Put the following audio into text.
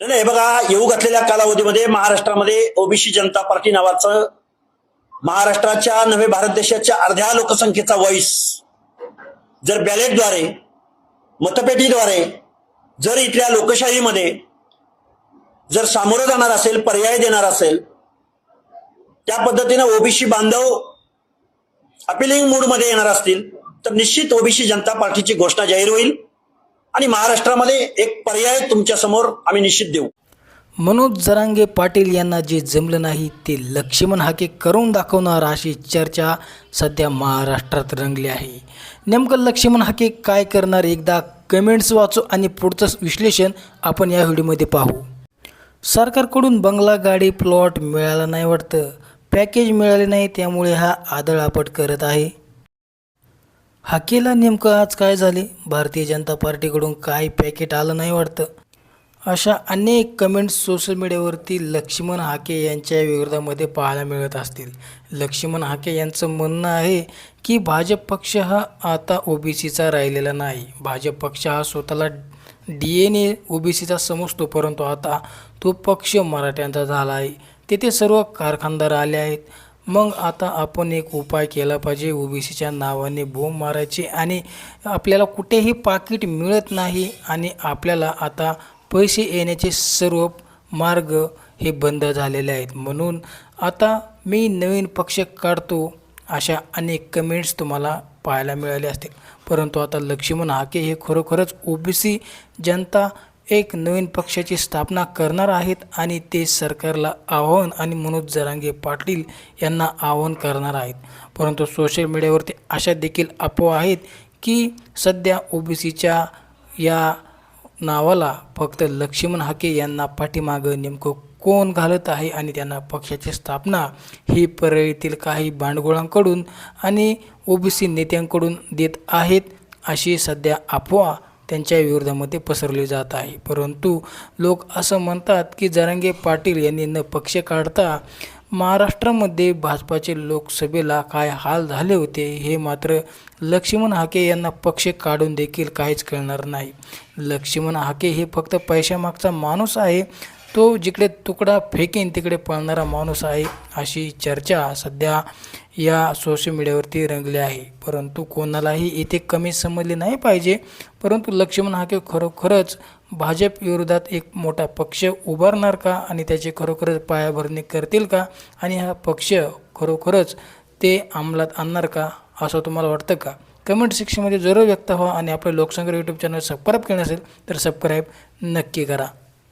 नाही हे बघा, येऊ घातलेल्या कालावधीमध्ये महाराष्ट्रामध्ये ओबीसी जनता पार्टी नावाचं महाराष्ट्राच्या नव्हे भारत देशाच्या अर्ध्या लोकसंख्येचा वॉइस जर बॅलेटद्वारे मतपेटीद्वारे जर इथल्या लोकशाहीमध्ये जर सामोरं जाणार असेल, पर्याय देणार असेल, त्या पद्धतीनं ओबीसी बांधव अपिलिंग मूडमध्ये येणार असतील तर निश्चित ओबीसी जनता पार्टीची घोषणा जाहीर होईल आणि महाराष्ट्रामध्ये एक पर्याय तुमच्या समोर आम्ही निश्चित देऊ। मनोज जरांगे पाटील यांना जे जमलं नाही ते लक्ष्मण हाके करून दाखवणार अशी चर्चा सध्या महाराष्ट्रात रंगली आहे। नेमकं लक्ष्मण हाके काय करणार, एकदा कमेंट्स वाचू आणि पुढचं विश्लेषण आपण या व्हिडिओमध्ये पाहू। सरकारकडून बंगला, गाडी, प्लॉट मिळाला नाही वाटतं, पॅकेज मिळाले नाही, त्यामुळे हा आदळआपट करत आहे। हाकेला नेमकं आज काय झाले, भारतीय जनता पार्टीकडून काय पॅकेट आलं नाही वाटतं, अशा अनेक कमेंट्स सोशल मीडियावरती लक्ष्मण हाके यांच्या विरोधामध्ये पाहायला मिळत असतील। लक्ष्मण हाके यांचं म्हणणं आहे की भाजप पक्ष हा आता ओबीसीचा राहिलेला नाही। भाजप पक्ष हा स्वतःला DNA ओबीसीचा समजतो, परंतु आता तो पक्ष मराठ्यांचा झाला आहे। तेथे सर्व कारखानदार आले आहेत। मग आता आपण एक उपाय केला पाहिजे, ओबीसीच्या नावाने बोंब मारायची आणि आपल्याला कुठेही पाकीट मिळत नाही आणि आपल्याला आता पैसे येण्याचे सर्व मार्ग हे बंद झालेले आहेत, म्हणून आता मी नवीन पक्ष काढतो, अशा अनेक कमेंट्स तुम्हाला पाहायला मिळाले असतील। परंतु आता लक्ष्मण हाके हे खरोखरच ओबीसी जनता एक नवीन पक्षाची स्थापना करणार आहेत आणि ते सरकारला आव्हान आणि मनोज जरांगे पाटील यांना आव्हान करणार आहेत। परंतु सोशल मीडियावरती अशा देखील अफवा आहेत की सध्या ओबीसीच्या या नावाला फक्त लक्ष्मण हाके यांना पाठीमागं नेमकं कोण घालत आहे आणि त्यांना पक्षाची स्थापना ही परळीतील काही भांडगोळांकडून आणि ओबीसी नेत्यांकडून देत आहेत, अशी सध्या अफवा त्यांच्या विरोधामध्ये पसरली जात आहे। परंतु लोक असं म्हणतात की जरांगे पाटील यांनी न पक्ष काढता महाराष्ट्रामध्ये भाजपाचे लोकसभेला काय हाल झाले होते हे मात्र लक्ष्मण हाके यांना पक्ष काढून देखील काहीच कळणार नाही। लक्ष्मण हाके हे फक्त पैशामागचा माणूस आहे, तो जिकडे तुकडा फेकेन तिकडे पळणारा माणूस आहे, अशी चर्चा सध्या या सोशल मीडियावरती रंगली आहे। परंतु कोणालाही इथे कमी समजले नाही पाहिजे, परंतु लक्ष्मण हाके खरोखरच भाजप विरोधात एक मोठा पक्ष उभारणार का आणि त्याचे खरोखरच पायाभरणी करतील का आणि हा पक्ष खरोखरच ते अंमलात आणणार का, असं तुम्हाला वाटतं का? कमेंट सेक्शनमध्ये जरूर व्यक्त व्हा आणि आपल्या लोकसंग्रह यूट्यूब चॅनल सबस्क्राईब केलं नसेल तर सबस्क्राईब नक्की करा।